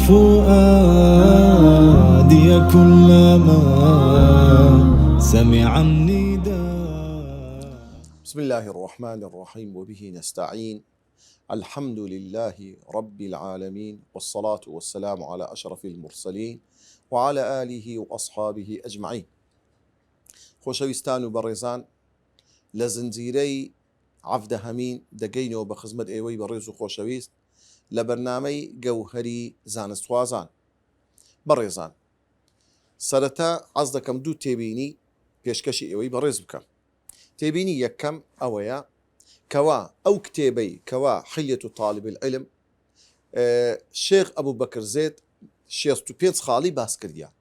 فؤادي كلما سمع النداء. بسم الله الرحمن الرحيم وبه نستعين. الحمد لله رب العالمين، والصلاة والسلام على أشرف المرسلين وعلى آله وأصحابه أجمعين. خۆشەویستان و بەڕێزان، لە زنجیرەی عەفدە هەمین دەگەینەوە بە خزمەت ئێوەی بەڕێز و خۆشەویست لە بەرنامەی گەوهەری زانستوازان. بەڕێزان، سەرەتا حەز دەکەم دوو تێبینی پێشکەشی ئێوەی بەڕێز بکەم. تێبینی یەکەم ئەوەیە کەوا ئەو کتێبەی کەوا حیلەت و طالب العلم شێخ ئەبوو بەکر زێد 65 خاڵی باس کردیان،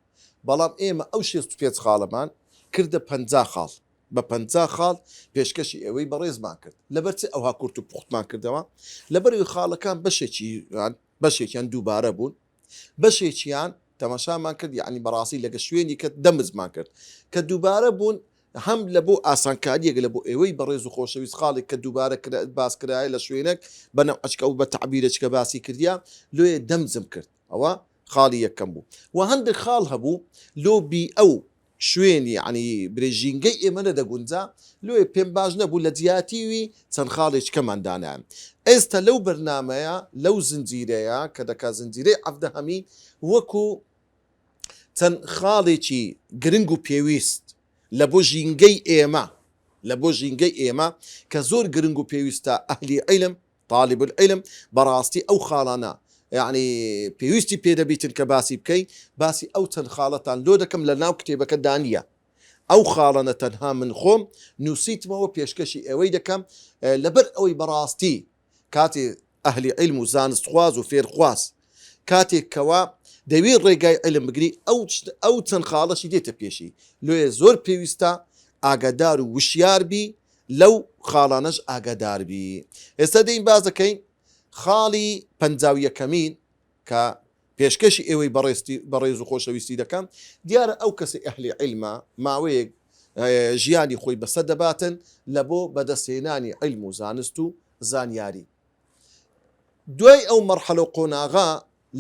بەڵام ئێمە ئەو 65 خاڵەمان کردە 50 خاڵ، بە 50 خاڵ پێشکەشی ئێوەی بەڕێزمان کرد. لەبەرچی ئەوها کورت و پوختمان کردەوە، لەبەروی خاڵەکان بەشێکیان دووبارە بوون، بەشێکیان تەماشامان کرد، یعنی بەڕاستی لەگە شوێنی کە دەمزمان کرد کە دووبارە بوون، هەم لە بۆ ئاسانکاریەک لە بۆ ئێوەی بەڕێز و خۆشەویست خاڵێک کە دووبارە باسکرایە لە شوێنێک بەنەوعچکە و بە تعبیرێککە باسی کردیا لۆیە دەمزم کرد. ئەوە خاڵی یەکەم بوو. و هەندێک خاڵ هەبوو لۆبی ئەو شوێنی عنی برێژینگەی ئێمە نەدەگونجا، لۆیە پێم باش نەبوو لە جیاتیوی چەند خاڵێک کەماندانیان. ئێستا لەو بەرنامەیە لەو زنجیرەیە کە دەکات زنجیرەی عەفدە هەمین وەکو چەند خاڵێکی گرنگ و پێویست لە بۆ ژینگەی ئێمە کە زۆر گرنگ و پێویستە ئەهلی عیلم طالب العلم بەڕاستی ئەو خاڵانە یعنی پێویستی پێدەبیتن کە باسی بکەی، باسی ئەو چەند خاڵەتان لۆ دەکەم لە ناو کتێبەکە دانیە. ئەو خاڵانە تەنها من خۆم نووسیتمەوە، پێشکەشی ئێوەی دەکەم لەبەر ئەوەی بەڕاستی کاتێ ئەهلی عیلم و زانستخواز و فێرخواز کاتێک کەوا دەوێت ڕێگای عیلم بگری ئەو چەند خاڵەشی دێتە پێشی، لۆیە زۆر پێویستە ئاگادار و وشیاربی لەو خاڵانەش ئاگاداربی. ئێستا دەین باز دەکەین خاڵی 51ەمین کە پێشکەشی ئێوەی بەڕێز و خۆشەویستی دەکەم. دیارە ئەو کەسی ئەهلی عیلمە ماوەیەک ژیانی خۆی بەسە دەباتن لە بۆ بەدەستهێنانی عیلم و زانست و زانیاری. دوای ئەو مەرحەلە و قۆناغا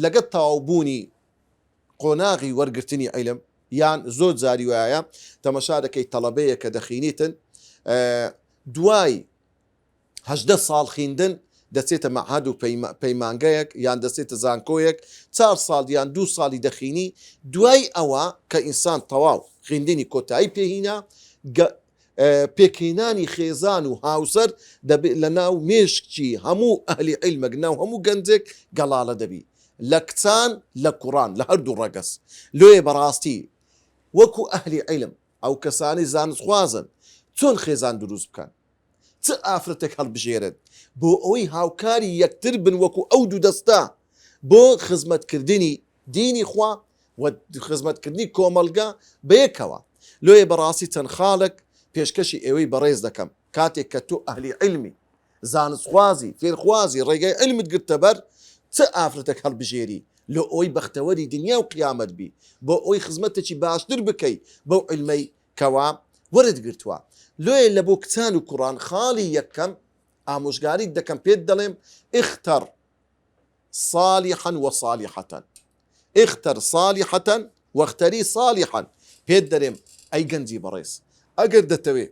لەگە تەواوبوونی قۆناغی وەرگرتنی عیلم، یان زۆر جاری وایە تەمەشا دەکەی تەڵەبەیە کە دەخینیتن دوای 18 ساڵ خوێندن دەچێتە مەعهەد و پەیمانگەیەک یان دەچێتە زانکۆیەک، 4 ساڵ یان 2 ساڵی دەخینی. دوای ئەوە کە ئینسان تەواو خوێندنی کۆتایی پێهینا، پێکهێنانی خێزان و هاوسەر لە ناو مێشکی هەموو ئەهلی عیلمەک، ناو هەموو گەنجێک گەڵاڵە دەبی لە کچان لە کوڕان لە هەردوو ڕەگەس. لۆیە بەڕاستی وەکو ئەهلی عیلم ئەو کەسانی زانستخوازن چۆن خێزان دروست بکەن، چ ئافرەتێک هەڵبژێرن بۆ ئەوەی هاوکاری یەکتر بن وەکو ئەو دوو دەستا بۆ خزمەتکردنی دینی خوا و خزمەتکردنی کۆمەلگا بەیەکەوە. لۆیە بەڕاستی چەند خاڵک پێشکەشی ئێوەی بەڕێز دەکەم. کاتێک کە تۆ ئەهلی عیلمی زانستخوازی فێرخوازی ڕێگای عیلمت گرتە بەر، چ ئافرەتێک هەڵبژێری لۆ ئەوەی بەختەوەری دنیا و قیامەت بی، بۆ ئەوەی خزمەتێکی باشتر بکەی بەو عیلمەی کەوا وەرت گرتووە. لۆیە لە بۆ کچان و کوڕان خاڵی یەکەم ئامۆژگاریت دەکەم، پێت دەڵێم اختەر صالحا وصالحة، اختەر صالحة واختەری صالحا. پێت دەڵێم ئەی گەنجی بەڕێز، ئەگەر دەتەوێت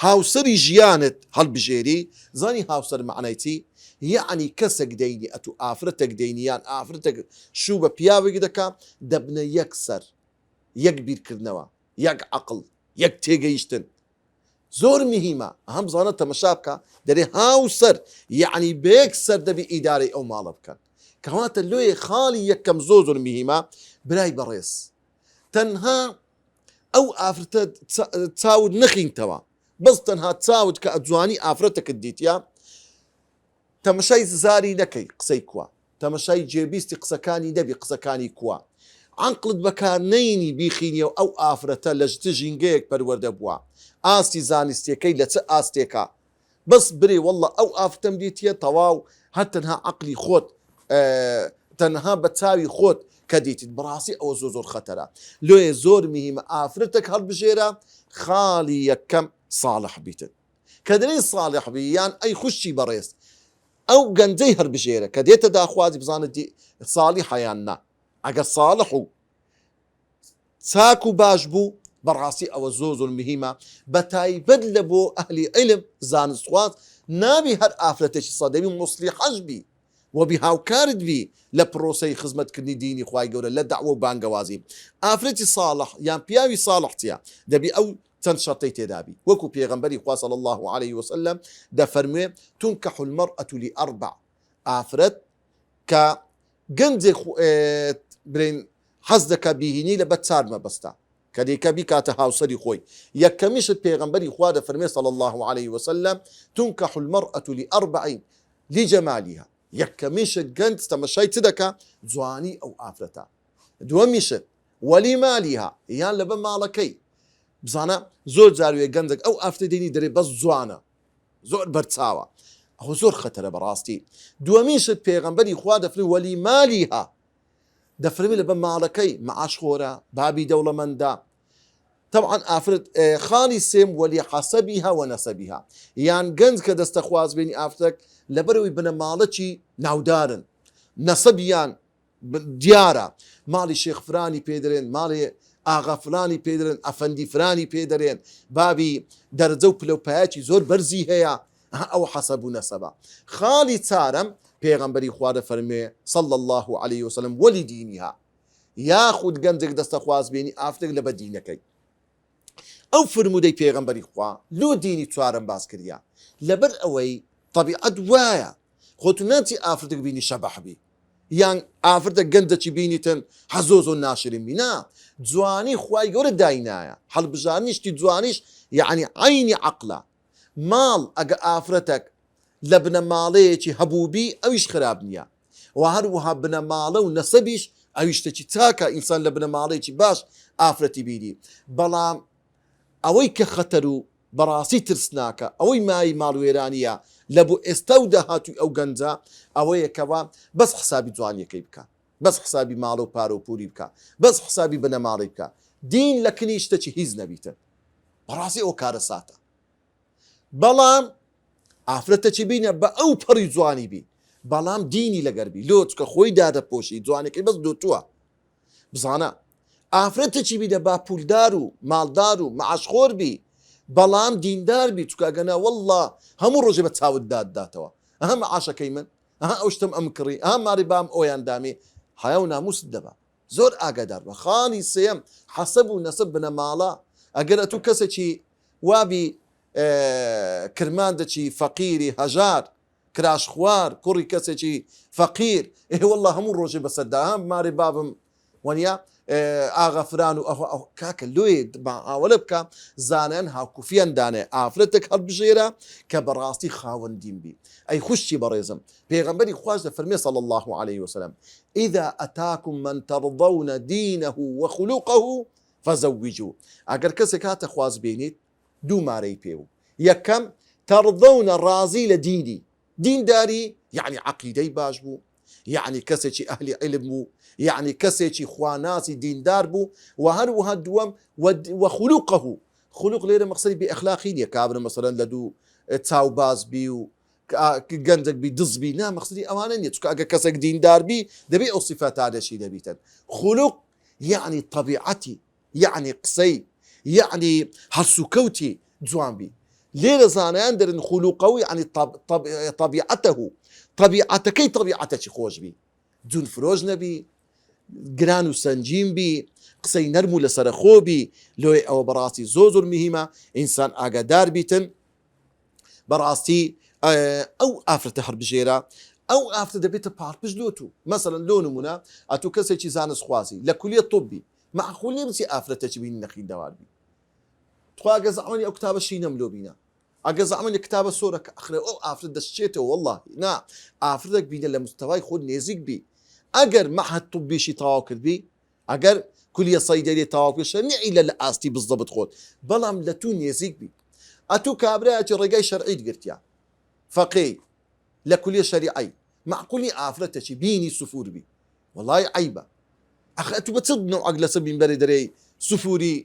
هاوسەری ژیانت هەڵبژێری، زانی هاوسەر معنای چی؟ یعنی کەسێک دەینی ئەتو ئافرەتێک دەینیان ئافرەتێک شوو بە پیاوێک دەکا، دەبنە یەک سەر، یەک بیرکردنەوە، یەک عەقڵ، یەک تێگەیشتن. زۆر مهمە هەم زانە تەمەشا بکە دەرێ هاوسەر یعنی بەیەک سەر دەبی ئیدارەی ئەو ماڵە بکەن. کەواتە لۆیە خاڵی یەکەم زۆر مهمە برای بەڕێز. تەنها ئەو ئافرەتە چاود نەخینتەوە، بەس تەنها چاود کە ئەجوانی ئافرەتەکەت دیتیا، تەمەشای زاری نەکەی قسەی کووە، تەمەشای جێبیستی قسەکانی نەبی قسەکانی کووە، عەقڵت بەکار نەینی بیخینیەوە ئەو ئافرەتە لە چ ژینگەیەک پەروەردە بووە، ئاستی زانستیەکەی لە چ ئاستێکە، بەس برێ وەڵڵە ئەو ئافرەتەم دیتیە تەواو هەر تەنها عەقلی خۆت تەنها بە چاوی خۆت کە دیتیت، بەڕاستی ئەوە زۆر خەتەرە. لۆیە زۆر مهمە ئافرەتێک هەڵبژێرە خاڵی یەکەم صالح بیتن. کە دەڵێن صالح بی یان ئەی خوشتی بەڕێز، ئەو گەنجەی هەربژێرە کە دێتە داخوازی بزانێت ساڵی حیاننا ئەگەر ساڵح و چاک و باش بوو بەڕاستی ئەوە زۆر مهمە بە تایبەت لە بۆ ئەهلی علم زانستخواز نابی هەر ئافرەتێکی سەدەبی مصلیحەش بی وەبی هاوکارت بی لە پرۆسەی خزمەتکردنی دینی خوای گەورە لە دەعوە و بانگەوازی ئافرەتی ساڵح یان پیاوی ساڵحتیە دەبی ئەو چەند شەرتەی تێدابی وەکو پێغەمبەری خوا صلی الله عليه وسلم دەفەرموێ تنكح المرأة لأربع ئافرەت کە گەنجێک برین حەز دەکە بیهینی لە بەد چار مەبەستە کە دیکە بیکاتە هاوسەری خۆی یەکەمیشت پێغەمبەری خوا دەفەرمێ صلی الله عليه وسلم تنكح المرأة لأربع لجمالها یەکەمیشت گەنج تەمەشای چ دەکا جوانی ئەو ئافرەتە دووەمیشت وەلیمالیها یان لەبە ماڵەکەی بزانە زۆر جاروێ گەنجێک ئەو ئافرەتە دێنی دەرێ بەس جوانە زۆر بەرچاوە ئەوە زۆر خەتەرە بەڕاستی دووەمیشت پێغەمبەری خوا دەفەرمێ وەلیمالیها دەفەرمێ لەبە ماڵەکەی مەعاشخۆرە بابی دەوڵەمەندە طبعا ئافرەت خاڵی سێم وەلیحەسەبیها وەنەسەبیها یان گەنج کە دەستە خوازبێنی ئافرەت لەبەرەوەی بنە ماڵەکی ناودارن نەسەبیان دیارە ماڵی شێخ فرانی پێدرێن ماڵی ئاغا فلانی پێدرێن ئەفەندی فرانی پێدەرێن بابی دەرجە و پلەپایەکی زۆر بەرزی هەیە ئەو حەسەب و نەسەبە خاڵی چارەم پێغەمبەری خوا دەفەرمێ صلی الله عليه وسلم وەلی دینیها یاخود گەنجێک دەستە خوازبێنی ئافرەت لەبە دینەکەی ئەو فرموودەی پێغەمبەری خوا لۆ دینی چوارم باس کردیا لەبەر ئەوەی طبیعەت وایە خۆت ناچی ئافرەتێک بینی شەبەح بی یان ئافرەتە گەنجێکی بینیتن حەزۆز و ناشرین بی نا جوانی خوای گەورە داینایە هەڵبژارنیشتی جوانیش یعنی عینی عەقڵە ماڵ ئەگە ئافرەتێک لە بنە ماڵەیەکی هەبووبی ئەویش خراب نییە و هەروەها بنە ماڵە و نەسەبیش ئەویش شتێکی چاکە ئینسان لە بنە ماڵەیەکی باش ئافرەتی بینی بەڵام ئەوەی کە خەتەر و بەڕاستی ترسناکە ئەوەی مای ماڵوێرانیە لە بۆ ئێستا و داهاتووی ئەو گەنجە ئەوەیەکەوە بەس حسابی جوانیەکەی بکە بەس حسابی ماڵە و پارە و پوری بکە بەس حسابی بنەماڵی بکە دین لە کنی شتێکی هیچ نەبیتن بەڕاستی ئەو کارە ساتە بەڵام ئافرەتەکی بینە بە ئەو پەڕی جوانی بی بەڵام دینی لەگەربی لۆ چکە خۆی دادەپۆشی جوانەکەی بەس دوتووە بزانە ئافرەتێکی بینە با پولدار و ماڵدار و مەعاشخۆر بی بەڵام دیندار بی چکە گەنا والله هەموو ڕۆژێ بە چاوت داداتەوە ئەها مەعاشەکەی من ئەها ئەو شتم ئەم کڕی ئەها ماری بام ئەویان دامی حیا و ناموست دەبە زۆر ئاگادار بە خاڵی سێم حەسەب و نەسەب بنە ماڵە ئەگەر ئەتوو کەسێکی وابی کرماندەکی فەقیری هەژار کراش خوار کوڕی کەسێکی فەقیر والله هەموو ڕۆژێ بەسەردا هەم ماری بابم وەنیا ئاغا فران و ئەو کاکە لۆی ئاوەلە بکە زانیان هاوکوفیان دانێ ئافرەتێک هەڵبژێرە کە بەڕاستی خاوەندیم بی ئەی خوشتی بەڕێزم پێغەمبەری خوش دەفەرمێ صلی الله عليه وسلم إذا أتاكم من ترضون دينه وخلقه فزوجوه ئەگەر کەسێک هاتە خواز بینیت دوو مارەی پێو یەکەم تەرضەونە ڕازی لە دینی دینداری یعنی عەقیدەی باش بوو یعنی کەسێکی ئەهلی عیلم بوو یعنی کەسێکی خواناسی دیندار بوو و هەروەها دووەم وخلقه خلق لێرە مەقسەدی بێ ئەخلاقی نییە کابرا مەسەلەن لە دوو چاوباز بی و گەنجێک بی دز بی نا مەقسەدی ئەوانە نییە چکە ئەگە کەسێک دیندار بی دەبێ ئەو سیفەتانەشی دەبیتن خلق یعنی طبیعەتی یعنی قسەی یعنی هەرسوکەوتی جوان بی لێرە زانایان دەرن خلوقەوە یعنی طبیعەتەه طبیعەتەکەی طبیعەتێکی خۆش بی جون فرۆژ نەبی گران و سنجیم بی قسەی نەرم و لەسەرە خۆ بی لۆی ئەوە بەڕاستی زۆر مهمە ئینسان ئاگادار بیتن بەڕاستی ئەو ئافرەتە هەڵبژێرە ئەو ئافرەتە دەبێتە پاڵپشت لۆتو مەسەڵەن لۆ نمونە ئەتوو کەسێکی زانست خوازی لە کولیە طبی معقول نییە بچی ئافرەتێکی بینی نەخیندەوار بی تخوا ئەگە زەعمەنی ئەو کتابە شینەم لۆ بینە ئەگە زەعمەنی کتابە سۆرەکە ئەخرێ ئەو ئافرەت دەشتێتەوە والله نا ئافرەتێک بینە لە مستەوای خۆت نێزیک بی ئەگەر مەعهەد طبیشی تەواو کردبی ئەگەر کولیە سەیدەری تەواو کرد نەعیلە لە ئاستی بزدەبت خۆت بەڵام لە تو نێزیک بی ئەتوو کابرایەتی ڕێگای شەرعیت گرتیا فەقێ لە کولیە شەریعەی معقولی ئافرەتێکی بینی سوفور بی وەڵای عەیبە ئەخ ئەتوو بە چ نەوعەک لەسەر مینبەری دەرێی سوفوری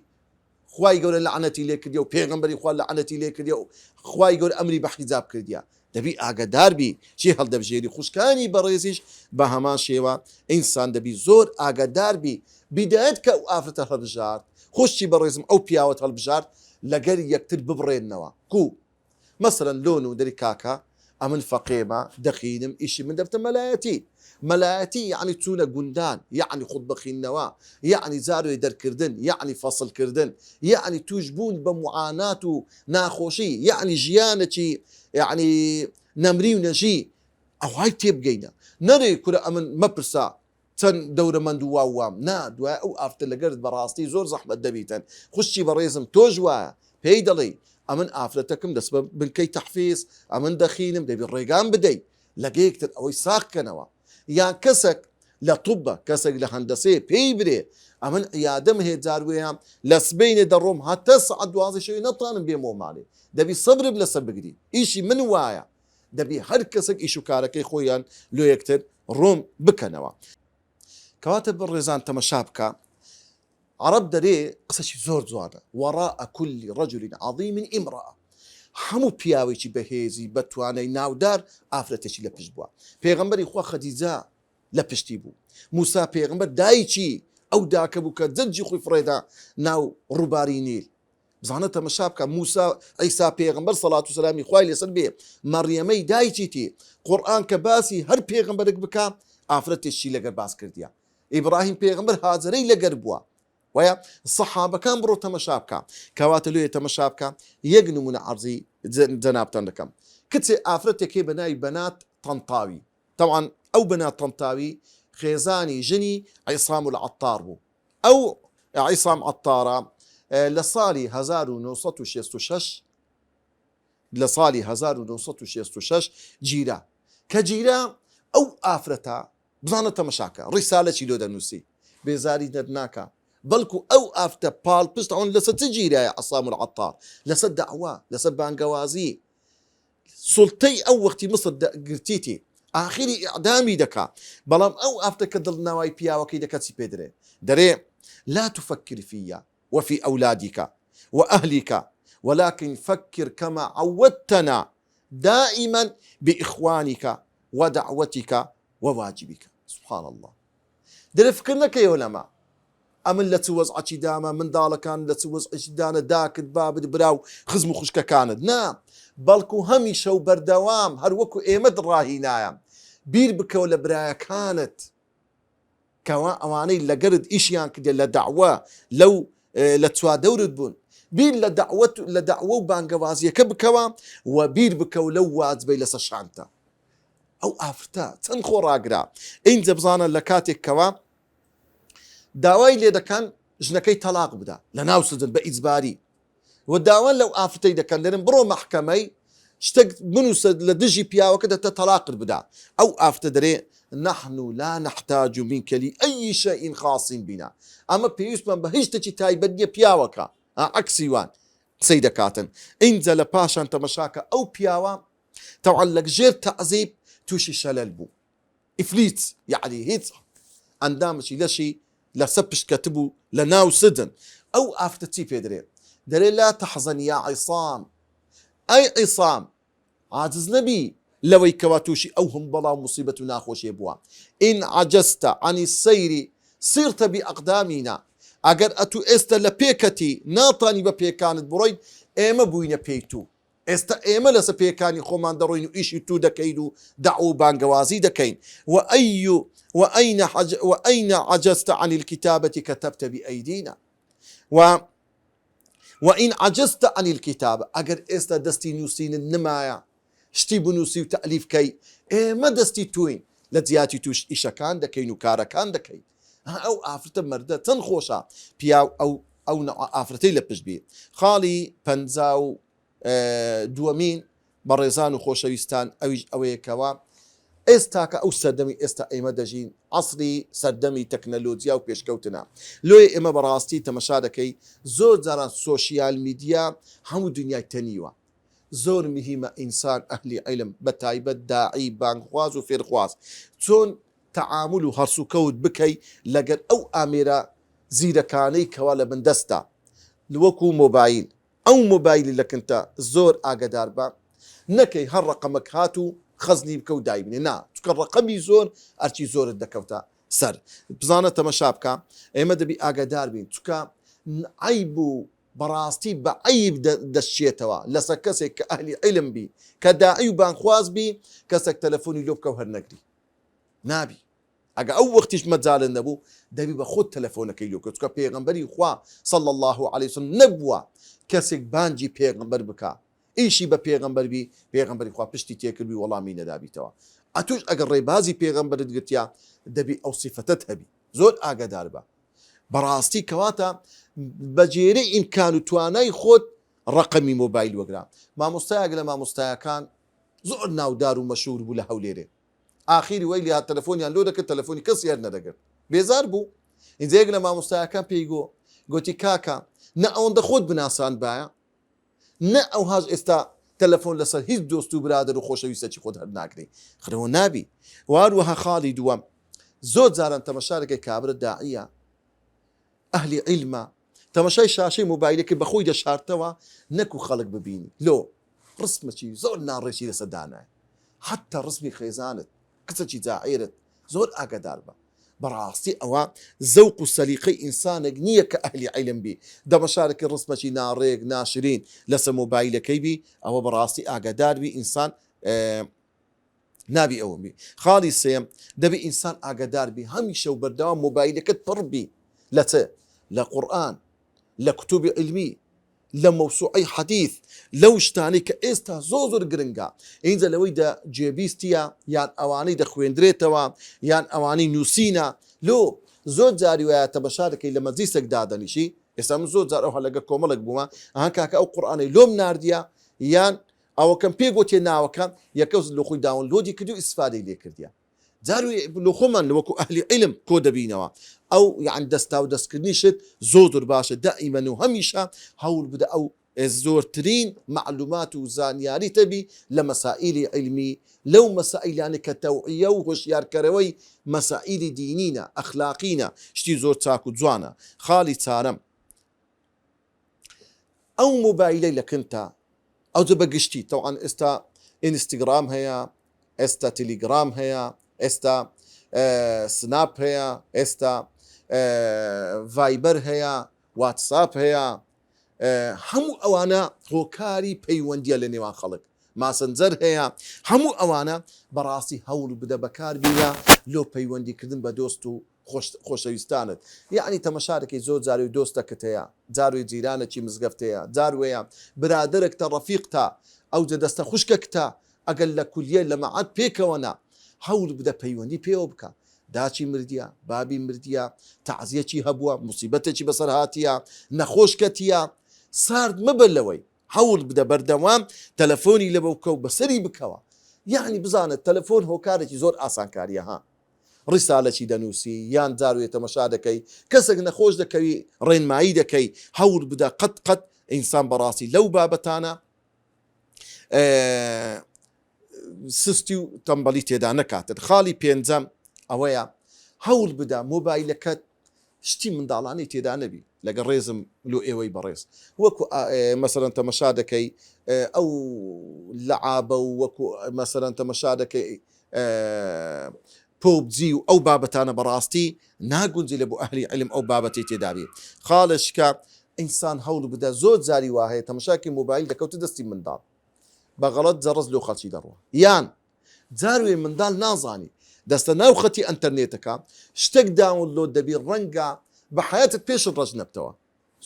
خوای گەورە لعنەتی لێ کردیا و پێغەمبەری خوا لعنەتی لێ کردیا و خوای گەورە ئەمری بە حیجاب کردیا دەبی ئاگادار بی چی هەڵدەبژێری خوشکانی بەڕێزیش بە هەمان شێوە ئینسان دەبی زۆر ئاگادار بی بیدایەت کە ئەو ئافرەتە هەڵبژارد خوشتی بەڕێزم ئەو پیاوەت هەڵبژارد لەگەر یەکتر ببڕێنەوە کو مەسەرەن لۆن و دەری کاکە ئەمن فەقێمە دەخینم ئیشی من دەفتە مەلایەتی یعنی چوونە گوندان یعنی خود بەخینەوە یعنی زاروی دەرکردن یعنی فەسڵکردن یعنی توش بوون بە معانات و ناخۆشی یعنی ژیانەکی یعنی نەمری و نەژی ئەوهای تێبگەینە نەرێ کورە ئەمن مەپرسا چەند دەورەمەند و واوام نا دوای ئەو ئافتە لەگەرت بەڕاستی زۆر زەحمەت دەبیتن خوشتی بەڕێزم تۆش وایە پێی دەڵێ ئەمن ئافرەتەکەم دەست بە بنکەی تەحفیز ئەمن دەخینم دەبی ڕێگان بدەیت لەگەیەکتر ئەوەی ساقکەنەوە یان کەسێک لە توبە کەسێک لە هەندەسێ پێی برێ ئەمن عیادەم هێجاروەیان لە سبەینێ دەڕۆم هەتە سەعەت 12 شەوی نەتوانم بێمەوە ماڵێ دەبی سەبرم لەسەر بگری ئیشی من وایە دەبی هەر کەسێک ئیش و کارەکەی خۆیان لۆ یەکتر ڕۆم بکەنەوە کەواتە بڕێزان تەمەشا بکە عرب دەرێ قسەشی زۆر جوانە وەڕاء كل رجل عظيم امرأة هەموو پیاوێکی بەهێزی بەتوانەی ناودار ئافرەتێکی لە پشت بووە پێغەمبەری خوا خەدیجە لە پشتی بوو موسا پێغەمبەر دایکی ئەو داکە بوو کە جەنجی خۆی فڕێدا ناو ڕووباری نیل بزانە تەمەشا بکە موسا عیسا پێغەمبەر سەڵات و سەلامی خوای لەسەر بێ مەڕیەمەی دایکی تی قورئان کە باسی هەر پێغەمبەرێک بکە ئافرەتێکی لەگەر باس کردیە ئیبراهیم پێغەمبەر هاجرەی لەگەر بووە وایە سەحابەکان بڕۆ تەمەشا بکە کەواتە لێ تەمەشا بکە یەک نمونە عەرزی جەنابتان دەکەم کچێ ئافرەتێکی بەناوی بەنات تەنتاوی طبعا ئەو بەنات تەنتاوی خێزانی ژنی عیسام العەتار بوو ئەو عیسام عەتارە لە ساڵی 1966 لە ساڵی 1966 گیرا کە گیرا ئەو ئافرەتە بزانە تەمەشاکە ڕیسالەی لۆ دەنووسی بێزاری دەرناکە بەڵکو ئەو ئافتە پاڵپشت ئەوەن لەسەر چ گیرایە عەسام العەتار لەسەر دەعوا لەسەر بانگەوازی سوڵتەی ئەو وەختی مصر گرتیتی ئاخری ئیعدامی دەکا بەڵام ئەو ئافتە کە دڵناوای پیاوەکەی دەکات چی پێ دەرێ لا تفكر فيا وفي أولادك وأهلك ولكن فكر كما عودتنا دائما بإخوانك ودعوتك وواجبك سبحان الله دەرێ فکر نەکەی وەلەما ئەمن لە چ وەزعەکی دامە منداڵەکان لە چ وەزعێکی دانە داکت بابت براو خزم و خوشکەکانت نا بەڵکو هەمیشە و بەردەوام هەر وەکو ئێمەت ڕاهینایە بیر بکەوە لە برایەکانت کەوا ئەوانەی لەگەرت ئیشیان کردێ لە دەعوە لەو لە چوا دەورت بوون بیر لە دەعوە و بانگەوازیەکە بکەوە و بیر بکەو لەو واجبەی لەسەر شانتە ئەو ئافرەتە چەند خۆڕاگرا ئینجە بزانە لە کاتێکەوە داوای لێ دەکەن ژنەکەی تەلاق بدە لە ناو سزن بە ئیجباری و داوان لەو ئافرەتەی دەکەن لێرن بڕۆ مەحکەمەی شتێک بنووسە لە دژی پیاوەکە دەتە تەلاقت بدا ئەو ئافتە دەرێ نحن لا نحتاج منك لأي شيء خاص بنا ئەمە پێویستمان بە هیچ شتێکی تایبەت نییە پیاوەکە عەکسی وان قسەی دەکاتن ئینجا لە پاشان تەمەشاکە ئەو پیاوە تەوعا لەژێر تەعزیب تووشی شەلەل بوو ئیفلیت یعنی هیچ ئەندامەی لەشی لەسەر پشتکەت بوو لە ناو سدن ئەو ئافتە چی پێ دەرێ لا تەحزەن یا عیسام ئەی عیسام عاجز نەبی لەوەی کەوا تووشی ئەو هەمبەڵا و موسیبەت و ناخۆشیە بووە ئین عەجەزتە عەنی السەیری سیرتە بئەقدامینا ئەگەر ئەتوو ئێستا لە پێکەتی ناتانی بە پێکانت بڕۆیت ئێمە بووینە پێی تو ئێستا ئێمە لەسە پێکانی خۆمان دەڕۆین و ئیشی تو دەکەین و دەعو و بانگەوازی دەکەین وأين عجزت عن الكتابة كتبت بأيدينا وإن عجزت عن الكتابة أجر إستا دستي نوسين النمايا شتي بنوسي وتأليف كي ما دستي توين لزياتي توش إيشا كان دكين وكارا كان دكين أو آفرت مردة تنخوشا بياو أو آفرتي لبش بي خالي بنزاو دوامين بەڕێزان و خۆشەویستان ئەویش ئەوەیە کەوا ئێستاکە ئەو سەردەمی ئێستا ئێمە دەژین عەسری سەردەمی تەکنەلۆجیا و پێشکەوتنە لۆی ئێمە بەڕاستی تەمەشا دەکەی زۆر جاران سۆشیال میدیا هەموو دنیای تەنیوە زۆر مهمە ئینسان ئەهلی عیلم بە تایبەت داعی بانگخواز و فێرخواز چۆن تەعامل و هەرسوکەوت بکەی لەگەر ئەو ئامێرە زیرەکانەی کەوا لە بندەستە وەکو مۆبایل ئەو مۆبایلی لەکنتە زۆر ئاگدار بە نەکەی هەر ڕقەمەک هات و خەزنی بکە و دایبنێ نا چکە ڕقەمی زۆر ئەرچی زۆرت دەکەوتە سەر بزانە تەمەشا بکە ئێمە دەبی ئاگادار بین چکە عیب و بەڕاستی بە عیب دەشتێتەوە لەسەر کەسێک کە ئەهلی عیلم بی کە داعی و بانخواز بی کەسێک تەلەفۆنی لۆ بکە و هەر نەگری نابی ئەگە ئەو وەختیش مەجالن نەبوو دەبی بە خۆت تەلەفۆنەکەی لۆ چکە پێغەمبەری خوا صلی الله عليه وسلم نەبووە کەسێک بانجی پێغەمبەر بکە ئیشی بە پێغەمبەر بی پێغەمبەری خوا پشتی تێکردی وەڵامی نەدابیتەوە ئەتوش ئەگەر ڕێبازی پێغەمبەرت گرتیا دەبی ئەو سیفەتت هەبی زۆر ئاگادار بە بەڕاستی کەواتە بەجێرە ئیمکان و توانای خۆت ڕقەمی مۆبایل وەگرا مامۆستایەک لە مامۆستایەکان زۆر ناودار و مەشهور بوو لە هەولێرێ ئاخیری وەی لات تەلەفۆنیان لۆ دەکرد تەلەفۆنی کەسی هەر نەدەگرت بێزار بوو ئینجەیەک لە مامۆستایەکان پێی گوتی کاکە نە ئەوەندە خۆت بناسان باە نە ئەو هاژ ئێستا تەلەفۆن لەسەر هیچ دۆست و برادر و خۆشەویستەی خۆت هەر ناگری خرەوە نابی واروەها خاڵی دووەم زۆر جاران تەمەشارێکی کابرا داعیە ئەهلی عیلمە تەمەشای شاشەی مۆبایلەکە بەخۆی دەشارتەوە نەکو خەڵک ببینی لۆ ڕسمەکی زۆر ناڕێکی لەسەر دانایە حتى ڕسمی خێزانت کچەکی جاعیرت زۆر ئاگادار بە بەڕاستی ئەوە زەوق و سەلیقەی ئینسانێک نییە کە ئەهلی عیلم بی دەمەشارێکی ڕسمەکی ناڕێک ناشرین لەسەر مۆبایلەکەی بی ئەوە بەڕاستی ئاگادار بی ئینسان نابی ئەوە بی خاڵی سێم دەبی ئینسان ئاگادار بی هەمیشە و بەردەوام مۆبایلەکەت پڕ بی لە قورئان لە کتوبی علمی لە مەوسوعەی حەدیث لەو شتانی کە ئێستا زۆر گرنگە ئینجا لەوەی دە جێبیستیە یان ئەوانەی دەخوێندرێتەوە یان ئەوانەی نووسینە لۆ زۆر جاری وایە تەمەشارەکەی لە مەجلیسێک دادەنیشی ئێستا من زۆر جار ئەو هەلەگە کۆمەڵک بوومە ئەهان کاکە ئەو قورئانەی لۆم ناردیە یان ئەوەکەم پێ گوتێ ناوەکەم یەکەوت لە خۆی داونلۆدی کردی و ئیسفادەی لێ کردیە جاروی لە خۆمان وەکو ئەهلی عیلم کۆ دەبینەوە ئەو یعنی دەستا و دەستکردنیشت زۆر باشە دائیمەن و هەمیشە هەوڵ بدە ئەو زۆرترین معلومات و زانیاری تەبی لە مەسائیلی علمی لەو مەسائیلانی کە تەوعیە و هۆشیارکەرەوەی مەسائیلی دینینە ئەخلاقینە شتی زۆر چاک و جوانە خاڵی چارەم ئەو مۆبایلەی لەکنتە ئەو بەگشتی تەوان ئێستا ئینستاگرام هەیە ئێستا تەلیگرام هەیە ئێستا سناپ هەیە ئێستا ڤایبەر هەیە واتساپ هەیە هەموو ئەوانە هۆکاری پەیوەندیە لە نێوان خەڵک ماسنجەر هەیە هەموو ئەوانە بەڕاستی هەوڵ بدە بەکار بینە لۆ پەیوەندیکردن بە دۆست و خۆشەویستانت یعنی تەمەشارێکی زۆر جاروی دۆستەکەت هەیە جاروی جیرانێکی مزگەفتەیە جاروەیە برادرێکتە ڕەفیقتە ئەو دەستە خوشکەکتە ئەگەر لە کولیە لە مەعاد پێکەوەنا هەوڵ بدە پەیوەندی پێوە بکە داچی مردیە بابی مردیە تەعزیەکی هەبووە موسیبەتێکی بەسەر هاتیە نەخۆشکەتیە سارد مەبەر لەوەی هەوڵ بدە بەردەوام تەلەفۆنی لەبە بکە و بەسەری بکەوە یعنی بزانت تەلەفۆن هۆکارێکی زۆر ئاسانکاریە ها ڕیسالەکی دەنووسی یان جاروێت تەمەشا دەکەی کەسێک نەخۆش دەکەوی ڕێنمایی دەکەی هەوڵ بدە قەت ئینسان بەڕاستی لەو بابەتانە سستی و تەمبەڵی تێدا نەکاتت خاڵی پێنجەم ئەوەیە هەوڵ بدە مۆبایلەکەت شتی منداڵانی تێدا نەبی لەگە ڕێزم لۆ ئێوەی بەڕێز وەکو مەسەرەن تەمەشا دەکەی ئەو لەعابە و وەکو مەسەرەن تەمەشا دەکەی پۆبجی و ئەو بابەتانە بەڕاستی ناگونجی لە بۆ ئەهلی عیلم ئەو بابەتی تێدابێ خاڵشکە ئینسان هەوڵ بدە زۆر جاری وهەیە تەمەشاکی مۆبایل دەکەوتە دەستی منداڵ بەغەڵەت جەڕز لۆ خەڵکی دەڕوە یان جاروێ منداڵ نازانی دەستە ناو خەتی ئەنتەرنێتەکە شتێک داونلۆد دەبی ڕەنگە بە حیاتت پێش ڕەش نەبتەوە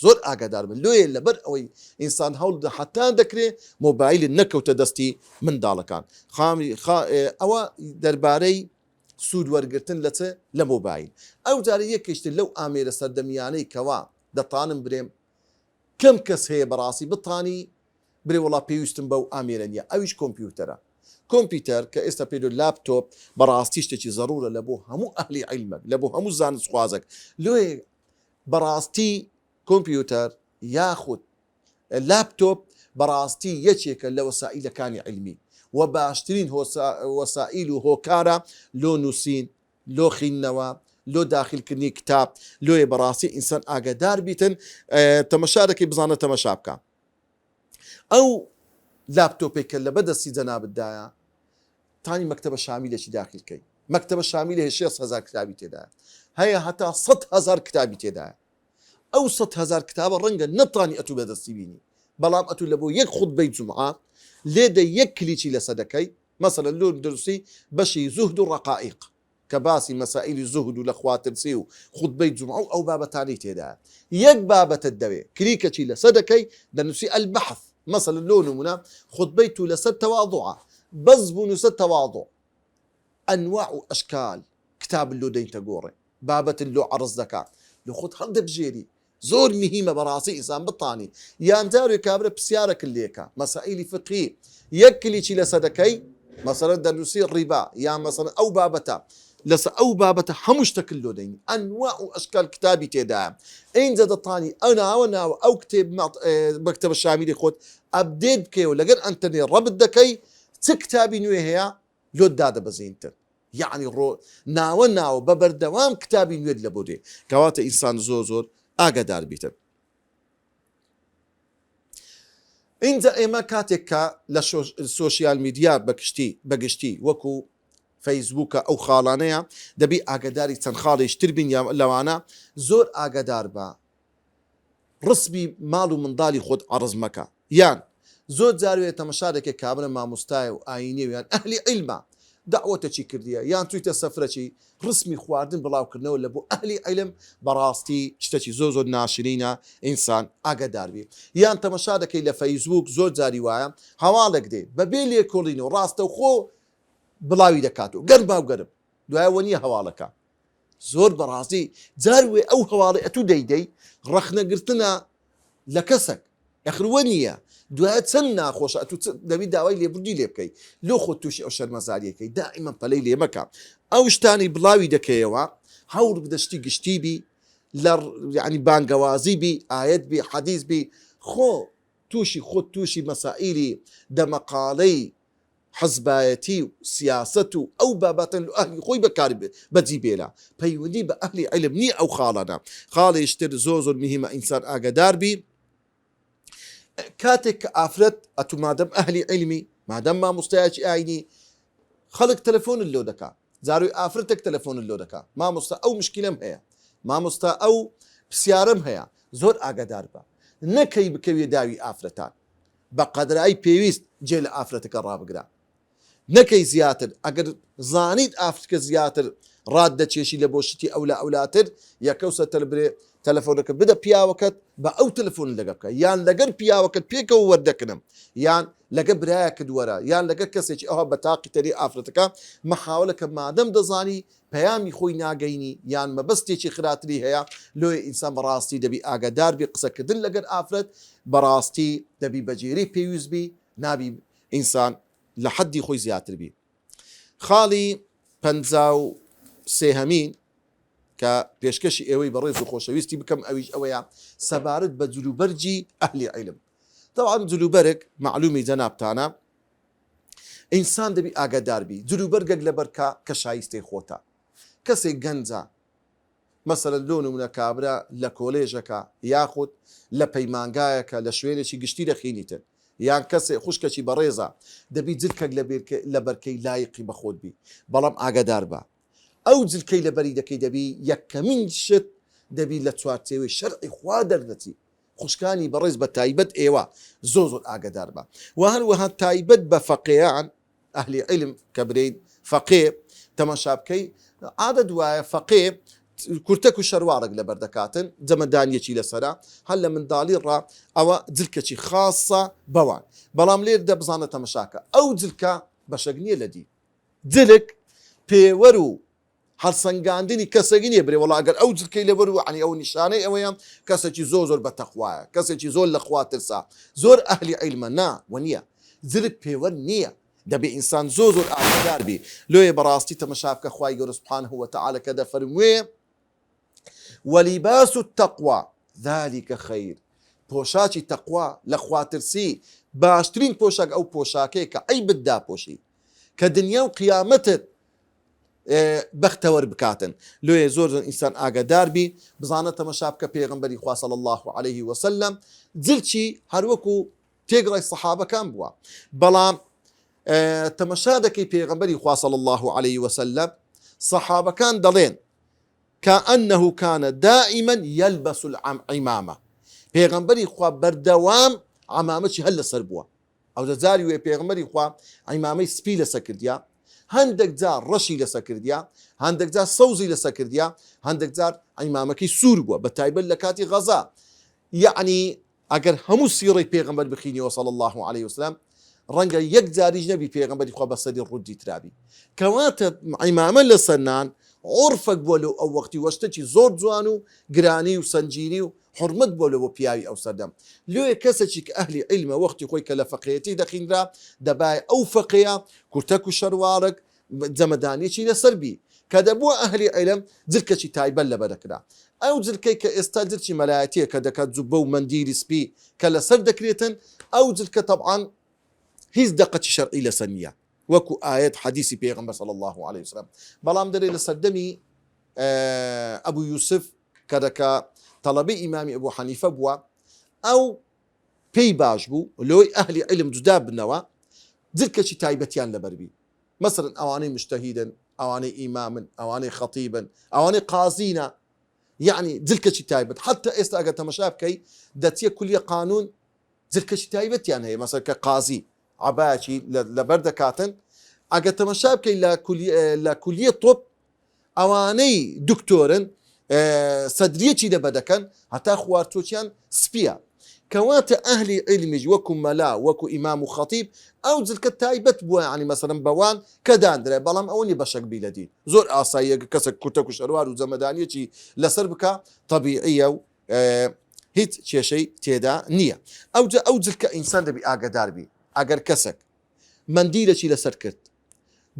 زۆر ئاگادار بن لۆیە لەبەر ئەوەی ئینسان هەوڵ حتان دەکرێت مۆبایل نەکەوتە دەستی منداڵەکان ئەوە دەربارەی سوود وەرگرتن لە مۆبایل ئەو جارە یەکیشتر لەو ئامێرە سەردەمیانەی کەوا دەتانم برێم کەم کەس هەیە بەڕاستی بتانی برێ وڵا پێویستم بەو ئامێرە نیە ئەویش کۆمپیوتەرە کۆمپیوتەر کە ئێستا پێ لاپتۆپ بەڕاستی شتێکی زەڕورە لە بۆ هەموو ئەهلی عیلمەک لە بۆ هەموو زانستخوازێک لێ بەڕاستی کۆمپیوتەر یاخود لاپتۆپ بەڕاستی یەکێکە لە وەسائیلەکانی علمی و باشترین وەسائیل و هۆکارە لۆ نووسین لۆ خوێندنەوە لۆ داخلکردنی کتاب لۆیە بەڕاستی ئینسان ئاگادار بیتن تەمەشارێکی بزانە تەمەشا بکە ئەو لاپتۆپێک کە لە بەدەستی جەنابتدایە تانی مەکتەبە شامیلێکی داخلکەی مەکتەبە شامیلە هەیە 6,000 کتابی تێدایە هەیە هەتا 100,000 کتابی تێدایە ئەو 100,000 کتابە ڕەنگە نەتانی ئەتوو بەدەستی بینی بەڵام ئەتوو لە بۆ یەک خوتبەی جومعە لێدە یەک کلیکی لەسەر دەکەی مەسەلەن لۆ دروستی بەشی زوهد و ڕەقائیق کە باسی مەسائیلی زوهد و لە خواترسی و خوتبەی جومعە و ئەو بابەتانەی تێدایە یەک بابەتت دەوێ کلیکەچی لەسەر دەکەی دەنووسی البحث مثلا لۆ نمونە خوتبەی تو لەسەر تەواضوعە بەس بوو نووسە تەواضع ئەنواع و ئەشکال کتاب لۆ دەیتە گۆڕێ بابەت لۆ عەرز دەکات لە خۆت هەڵدەبژێری زۆر مهمە بەڕاستی ئینسان بتانی یان جارێک کابرا پرسیارەکە لێکە مەسائیلی فقهی یەک کلیکی لەسەر دەکەی مەسەلەن دەنووسی ڕیبا یان مەسەلەن ئەو بابەتە لەسەر ئەو بابەتە هەموو شتێک لۆ دەینی ئەنواع و ئەشکال کتابی تێدایە ئینجا دەتانی ئەو ناوە ئەو کتێب مەکتەبە شامیلی خۆت ئەپدێت بکەیەوە لەگەر ئەنتەرنێت ڕەبت دەکەی چ کتابی نوێ هەیە لۆت دادەبەزێنتر یعنی ناوە بە بەردەوام کتابی نوێت لە بۆ دێ کەواتە ئینسان زۆر ئاگادار بیتن اینجا ئێمە کاتێک کە لە سۆشیال میدیا بەگشتی وەکو فەیسبووکە ئەو خاڵانەیە دەبی ئاگداری چەند خاڵیشتر بین لەوانە زۆر ئاگدار بە ڕسبی ماڵ و منداڵی خۆت عەرز مەکە یان زۆر جاروێت تەمەشارێکێک کابرا مامۆستایە و ئاینێ و یان ئەهلی عیلمە داوەتەچی کردیە یان تویتە سەفرەچی ڕسمی خواردن بڵاوکردنەوە لە بۆ ئەهلی عیلم بەڕاستی شتێکی زۆر ناشرینە ئینسان ئاگدار بێ یان تەمەشا دەکەی لە فەیسبووک زۆر جاری وایە هەواڵێک دێ بەبێ لێکۆڵین و ڕاستە و خۆ بڵاوی دەکات و گەرم باو گەرم دوایە وەنیە هەواڵەکە زۆر بەڕاستی جاروێ ئەو هەواڵی ئەتوو دەیدەی ڕەخنەگرتنە لە کەسێک ئەخروە نییە دوایە چەند ناخۆشە دەبی داوای لێبوردی لێ بکەی لۆ خۆ تووشی ئەو شەرمەزاریەکەی دائیمەن پەلەی لێ مەکە ئەو شتانی بڵاوی دەکەیەوە هەوڵ بدەشتی گشتی بی لە یعنی بانگەوازی بی ئایەت بی حەدیث بی تووشی مەسائیلی دەمەقاڵەی حزبایەتی و سیاست و ئەو بابەتەن ئەهلی خۆی بەکار بەجی بێلا پەیوەندی بە ئەهلی عیلم نییە ئەو خاڵانە خاڵێشتر زۆر مهمە ئینسان ئاگدار بی کاتێک کە ئافرەت ئەتو مادەم ئەهلی عیلمی مادەم مامۆستایەکی ئاینی خەڵک تەلەفۆنت لۆ دەکات زاروی ئافرەتێک تەلەفۆنت لۆ دەکات مامۆستا ئەو مشکلەم هەیە مامۆستا ئەو پرسیارم هەیە زۆر ئاگدار بە نەکەی بکەوێ داوی ئافرەتان بە قەدرایی پێویست جێ لە ئافرەتەکە ڕابگرا نەکەی زیاتر ئەگەر زانیت ئافرەتەکە زیاتر ڕاد دەچێشی لە بۆ شتی ئەو لە ئەولاتر یەکەوسە تەلبرێ تەلەفۆنەکە بدە پیاوەکەت بە ئەو تەلەفۆن لەگە بکە یان لەگەر پیاوەکەت پێکەوە وەردەکردم یان لەگە برایەکت وەرە یان لەگە کەسێکی ئەوە بە تاقی تەری ئافرەتەکە مەحاولەکە مادەم دەزانی پەیامی خۆی ناگەینی یان مەبەستێکی خراتری هەیە لۆی ئینسان بەڕاستی دەبی ئاگدار بی قسەکردن لەگەر ئافرەت بەڕاستی دەبی بەجێری پێویست بی نابی ئینسان لە حەدی خۆی زیاتر بی خاڵی 53 کە پێشکەشی ئێوەی بەڕێز و خۆشەویستی بکەم ئەویش ئەوەیە سەبارەت بە جلوبەرجی ئەهلی عیلم طبعا جلوبەرێک معلومی جەنابتانە ئینسان دەبی ئاگدار بی جلوبەرگەک لەبەرکە کە شایستەی خۆتە کەسێک گەنجە مەسەلەن لۆ نمونە کابرا لە کۆلێژەکە یاخود لە پەیمانگایەکە لە شوێنێکی گشتی دەخینیتن یان کەسێ خوشکەکی بەڕێزە دەبی جلکەک لە بەرکەی لایقی بەخۆت بی بەڵام ئاگدار بە ئەو جلکەی لە بەری دەکەی دەبی یەکەمین شت دەبی لە چوارچێوەی شەرعی خوا دەردەچی خوشکانی بەڕێز بە تایبەت ئێوە زۆر ئاگدار بە و هەروەها تایبەت بە فەقێیان ئەهلی عیلم کە برین فەقێ تەماشا بکەی عادە دوایە فەقێ کورتەک و شەروارێک لە بەردەکاتن جەمەدانیەکی لەسەرا هەر لە منداڵی ڕا ئەوە جلکەکی خاصە بەوان بەڵام لێر دەبزانە تەمەشاکە ئەو جلکە بەشەک نییە لە دی جلک پێوەر و هەڵسەنگاندنی کەسێکی نیە برێ وەڵا ئەگەر ئەو جلکەی لەبەر و عنی ئەو نیشانەی ئەوەیە کەسێکی زۆر بە تەخوایە کەسێکی زۆر لە خوا ترسا زۆر ئەهلی عیلمە نا وە نییە جلک پێوەر نییە دەبێ ئینسان زۆر ئاگدار بی لۆیە بەڕاستی تەمەشا بکە خوای گەورە سوبحانه وتەعالە کە دەفەرموێ وەلیباس التەقوا ذلك خەیر پۆشاکی تەقوا لە خواترسی باشترین پۆشاک ئەو پۆشاکەیە کە عەیبت داپۆشی کە دنیا و قیامەتت بەختەوەر بکاتن لۆیە زۆر ئینسان ئاگدار بی بزانە تەمەشا بکە پێغەمبەری خوا صلی الله عليه وسلم جلچی هەروەکو تێگڕای سەحابەکان بووە بەڵام تەمەشا دەکەی پێغەمبەری خوا صلی الله عليه وسلم سەحابەکان دەڵێن كأنه كان دائما يلبس العمامة پێغەمبەری خوا بەردەوام عمامەی هەر لەسەر بووە ئەو دەجاری وێ پێغەمبەری خوا عیمامەی سپی لەسەر کردیا هەندێک جار ڕەشی لەسەر کردیا هەندێک جار سەوزی لەسەر کردیا هەندێک جار عیمامەکەی سوور بووە بە تایبەت لە کاتی غەزا یعنی ئەگەر هەموو سیڕەی پێغەمبەر بخینیەوە صلی الله عليه وسلم ڕەنگە یەک جاریش نەبی پێغەمبەری خوا بەسەری ڕوودی ترابی کەواتە عیمامە لەسەرنان عرفك بولو أو وقتي واشتكي زور جوانو جراني وسنجيني وحرمت بولو بياوي أو سردم لو كسشك أهل علم وقتي خوي كلا فقيتي دخين را دباي أو فقيا كرتكو شروارك زمداني شي لسربي كدبو أهل علم ذلك شي تايبل لبدكنا أو ذلك كاستاجر شي ملايتي كدكات زبو منديل سبي كلا سردكريتن أو ذلك طبعا هيز دقة شرعي لسنية وەکو ئاەت حەدیسی پێغەمبەر صلی الله عليه وسلم بەڵام دەرێ لە سەردەمی ئەبوو یوسف کە دەکا تەڵەبەی ئیمامی ئەبوو حەنیفە بووە ئەو پێی باش بوو لۆی ئەهلی علم جودا بنەوە جلکەکی تایبەتیان لەبەربی مەسەڵەن ئەوانەی مجتەهیدن ئەوانەی ئیمامن ئەوانەی خەتیبن ئەوانەی قازینە یعنی جلکەکی تایبەت حتى ئێستا ئەگەر تەمەشا بکەی دەچیە کولیە قانون جلکەکی تایبەتیان هەیە مەسەڵەن کە قازی عباچی لەبەر دەکاتن ئەگە تەمەشا بکەی لە کولیە تۆپ ئەوانەی دکتۆرن سەدریەکی دەبە دەکەن هەتا خواردتۆچیان سپیە کەواتە ئەهلی علمیش وەکو مەلا وەکو ئیمام و خەتیب ئەو جلکە تایبەت بووە ینی مەسەڵەن بەوان کە دانرێ بەڵام ئەوەنی بەشەک بی لە دین زۆر ئاساییە کەسێک کورتە و شەروار و زەمەدانیەکی لەسەر بکە تەبیعیە و هیچ کێشەی تێدا نییە ئەو جلکە ئینسان دەبی ئاگاداربی ئەگەر کەسێک مندیلەکی لەسەر کرد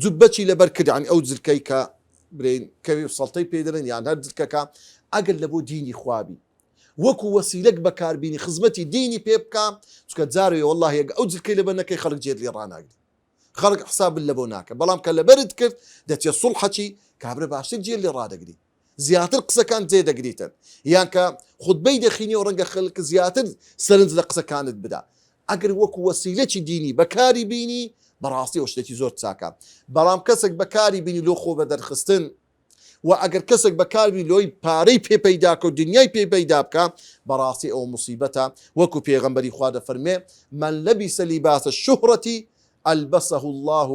جوبەکی لەبەر کرد عن ئەو جلکەی کە برین کەوی سەڵتەی پێدرن یان هەر جلکەکە ئەگەر لە بۆ دینی خوابی وەکو وەسیلەک بەکاربینی خزمەتی دینی پێ بکە چکە جارێ والله ێگە ئەو جلکەی لەبەر نەکەی خەڵک جێت لێ ڕاناگری خەڵک حسابن لە بۆ ناکە بەڵام کە لەبەرت کرد دەچێت سوڵحەکی کابرا باشتر جێت لێ ڕادەگری زیاتر قسەکان جێ دەگریتن یان کە خوتبەی دەخینی و ڕەنگە خەڵک زیاتر سەرنج لە قسەکانت بدا ئەگەر وەکو وەسیلەکی دینی بەکاری بینی بەڕاستی شتێکی زۆر چاکە بەڵام کەسێک بەکاری بینی لۆ خۆ بە دەرخستن و ئەگەر کەسێک بەکاربی لۆی پارەی پێپەیداکە و دنیای پێپەیدا بکە بەڕاستی ئەو موسیبەتە وەکو پێغەمبەری خوا دەفەرمێ من لەبیسە لیباسە شوهرەتی ئەلبەسەه الله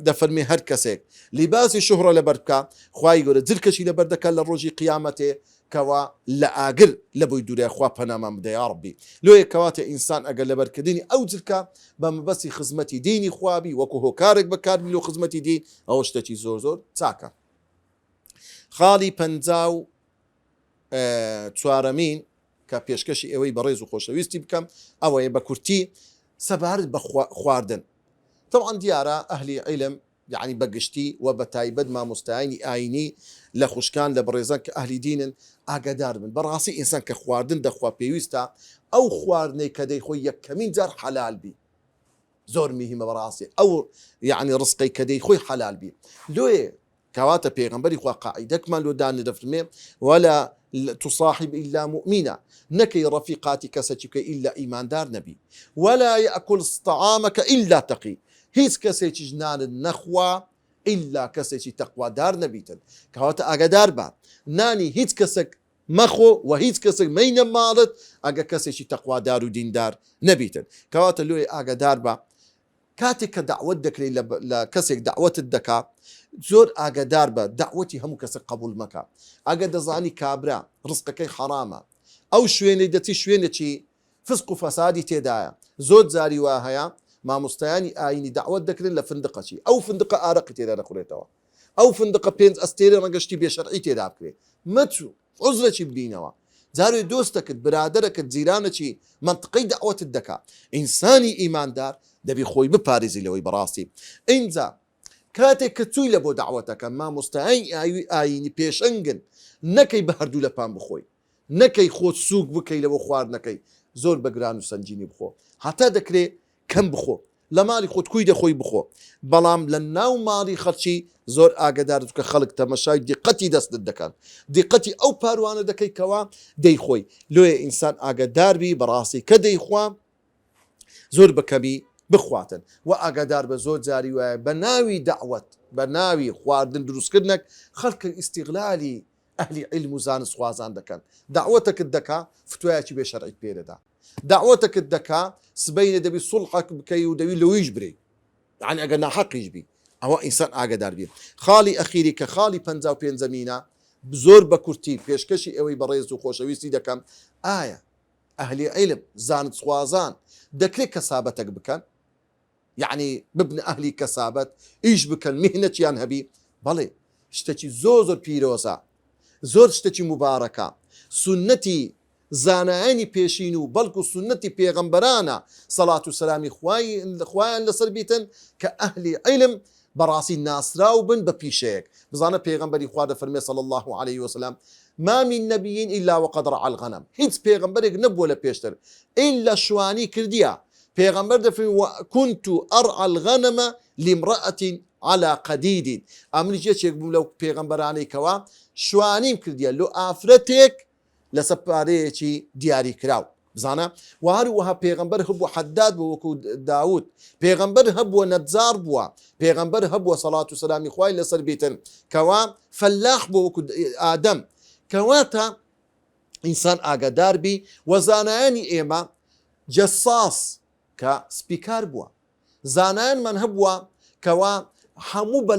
دەفەرمێ هەر کەسێک لیباسی شوهرە لەبەر بکە خوای گەورە جلکەشی لەبەر دەکات لە ڕۆژی قیامەتێ کەوا لە ئاگر لە بۆی دوورێ خوا پەنامان بدە یا ڕەبی لۆیە کەواتە ئینسان ئەگەر لەبەرکردنی ئەو جلکە بە مەبەستی خزمەتی دینی خوابی وەکو هۆکارێک بەکاربی لۆ خزمەتی دین ئەوە شتێکی زۆر زۆر چاکە خاڵی پەنجاو چوارەمین کە پێشکەشی ئەوەی بەڕێز و خۆشەویستی بکەم ئەوەیە بە کورتی سەبارەت بە خواردن طبعا دیارە ئەهلی عیلم يعني بەگشتی و بە تایبەت مامۆستایانی ئاینی لە خوشکان لە بەڕێزان کە ئەهلی دینن ئاگادار بن بەڕاستی ئینسان کە خواردن دەخوا پێویستە ئەو خواردنەی کە دەیخۆی یەکەمین جار حەلال بی زۆر میهمە بەڕاستی ئەو يعني ڕزقەی کە دەیخۆی حەلال بی لۆیە کەواتە پێغەمبەری خوا قاعیدەکمان لۆ دانە دەفرمێ ولا تصاحب إلا مؤمنا نكي رفيقاتي كساتك إلا إيمان دار نبي ولا يأكل طعامك إلا تقي هیچ کەسێکی ژنان نەخوا ئللا کەسێکی تەقوا دار نەبیتن کەواتە ئاگادار بە نانی هیچ کەسێک مەخۆ و هیچ کەسێک مەینە ماڵت ئەگە کەسێکی تەقوادار و دیندار نەبیتن کەواتە لۆی ئاگادار بە کاتێک کە داوت دەکرێت لە کەسێک داوتت دەکات زۆر ئاگادار بە داوەتی هەموو کەسێک قبول مەکە ئەگە دەزانی کابرا ڕزقەکەی حرامە ئەو شوێنەی دەچی شوێنێکی فسق و فەسادی تێدایە زۆر جاری وا هەیە مامۆستایانی ئاینی داوت دەکرێن لە فندقەچی ئەو فندقە ئارەقی تێدا دەخورێتەوە ئەو فندقە پێنج ئەستێرە ڕەنگەشتی بێشەرعی تێدا بکرێت مەچوو عوزرێکی ببینەوە جارێ دۆستەکەت برادەرەکەت جیرانەکی منطقەی داوەتت دەکا ئینسانی ئیماندار دەبی خۆی بپارێزی لەوەی بەڕاستی ئینجا کاتێک کە چووی لە بۆ داوەتەکە مامۆستایانی ئاینی پێشەنگن نەکەی بە هەردوو لە پام بخۆی نەکەی خۆت سووک بکەی لەوە خواردنەکەی زۆر بەگران و سنجینی بخۆ هەتا دەکرێت کەم بخۆ لە ماڵی خۆت کوی دەخۆی بخۆ بەڵام لە ناو ماڵی خەڵکی زۆر ئاگادارت کە خەڵک تەمەشای دیقەتی دەستت دەکەن دیقەتی ئەو پاروانە دەکەی کەوا دەیخۆی لۆیە ئینسان ئاگاداربی بەڕاستی کە دەیخوا زۆر بەکەمی بخواتن و ئاگادار بە زۆر جاری وایە بە ناوی داوەت بە ناوی خواردن دروستکردنێک خەڵکە ئیستیغلالی ئەهلی عیلم و زانست خوازان دەکەن داوەتەکت دەکا فتوایەکی بێ شەرعیت پێدەدا داوەتەکت دەکا سبەینە دەبی سوڵحەک بکەی و دەوی لەویش برێ یعنی ئەگەر ناحەقیش بی ئەوە ئینسان ئاگادار بێ خاڵی ئەخیری کە خاڵی 55 زۆر بە کورتی پێشکەشی ئەوەی بەڕێز و خۆشەویستی دەکەم ئایا ئەهلی عیلم زانست خوازان دەکرێت کەسابەتێک بکەن یعنی ببنە ئەهلی کەسابەت ئیش بکەن میهنەتیان هەبی بەڵێ شتێکی زۆر پیرۆزە زۆر شتێکی مبارەکە سنەتی زانایانی پێشین و بەڵکو سنەتی پێغەمبەرانە سەڵات و سەلامی خوایان لەسەر بیتن کە ئەهلی عیلم بەڕاستی ناسراو بن بە پیشەیەک بزانە پێغەمبەری خوا دەفەرمێ صلی الله عليه وسلم ما من نبي إلا وقد رعى الغنم هیچ پێغەمبەرێک نەبووە لە پێشتر إلا شوانی کردیە پێغەمبەر دەفەرمێ وكنت أرعى الغنم لامرأة على قديد ئەمنی جێچێک بووم لەو پێغەمبەرانەی کەوا شوانیم کردیە لۆ ئافرەتێک لەسەر پارەیەکی دیاری کراو بزانە و هەروەها پێغەمبەر هەبووە حەداد بووە وەکو داود پێغەمبەر هەبووە نەجار بووە پێغەمبەر هەبووە سەڵات و سەلامی خوای لەسەر بیتن کەوا فەلاح بووە وەکو ئادەم کەواتە ئینسان ئاگادار بی و زانایانی ئێمە جەساس کە سپیکار بووە زانایانمان هەبووە کەوا هەموو بە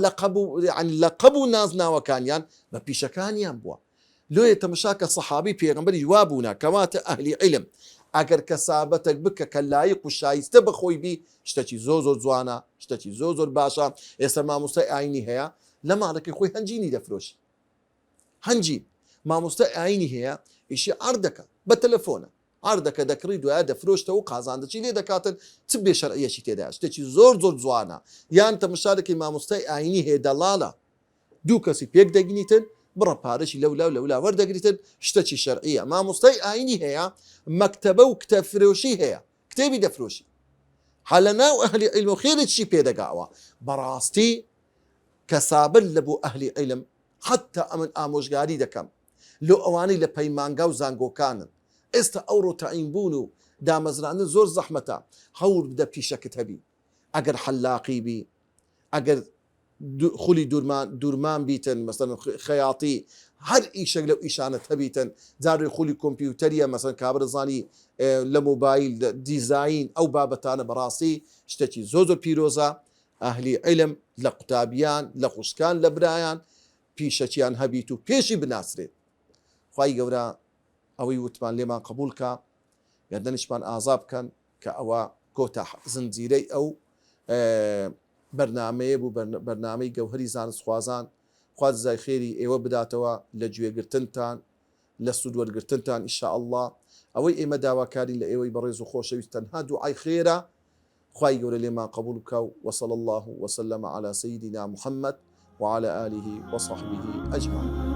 لەقەب و نازناوەکانیان بە پیشەکانیان بووە لۆیە تەمەشا کە سەحابی پێغەمبەری جوابوونە کەواتە ئەهلی عیلم ئەگەر کەسابەتێک بکە کە لایق و شایستە بەخۆی بی شتێکی زۆر جوانە شتێکی زۆر باشە ئێستا مامۆستای ئاینی هەیە لە ماڵەکەی خۆی هەنجینی دەفرۆشی هەنجین مامۆستای ئاینی هەیە ئیشی عەردەکە بە تەلەفۆنە عەردەکە دەکڕی دوایە دەفرۆشتەوە و قازاندەچی لێ دەکاتن چ بێ شەرعیەکی تێدا شتێکی زۆر جوانە یان تەمەشارێکی مامۆستای ئاینی هەیە دەڵاڵە دوو کەسی پێک دەگنیتن بڕە پارەشی لەولا وەردەگریتن شتێکی شەرعیە مامۆستای ئاینی هەیە مەکتەبە و کتەبفرۆشی هەیە کتێبی دەفرۆشی حالە ناو ئەهلی عیلم و خێرێکی پێدەگاوە بەڕاستی کەسابەت لە بۆ ئەهلی عیلم حتا ئەمن ئامۆژگاری دەکەم لۆ ئەوانەی لە پەیمانگا و زانگۆکانن ئێستا ئەوڕۆ تەعینبوون و دامەزراندن زۆر زەحمەتە هەوڵ بدە پیشەکەت هەبی ئەگەر حەلاقی بی ئەگەر خولی دوورمان بیتن مەسەن خەیاطی هەر ئیشێک لەو ئیشانت هەبیتن جارێ خولی کۆمپیوتەریە مەسەن کابرزانی لە مۆبایل دیزاین ئەو بابەتانە بەڕاستی شتێکی زۆر پیرۆزە ئەهلی عیلم لە قوتابیان لە خوشکان لە برایان پیشەکیان هەبیت و پێشی بناسرێت خوای گەورە ئەوەی وتمان لێمان قبولکە گەردەنیشمان ئازا بکەن کە ئەوە کۆتە زنجیرەی ئەو بەرنامەیە بوو بەرنامەی گەوهەری زانست خوازان خوا جزای خێری ئێوە بداتەوە لە گوێگرتنتان لە سوودوەرگرتنتان ئینشاء الله ئەوەی ئێمە داواکاری لە ئێوەی بەڕێز و خۆشەویست تەنها دوعای خێرە خوای گەورە لێمان قبول بکە و وصلى الله وسلم على سيدنا محمد وعلى آله وصحبه أجمعين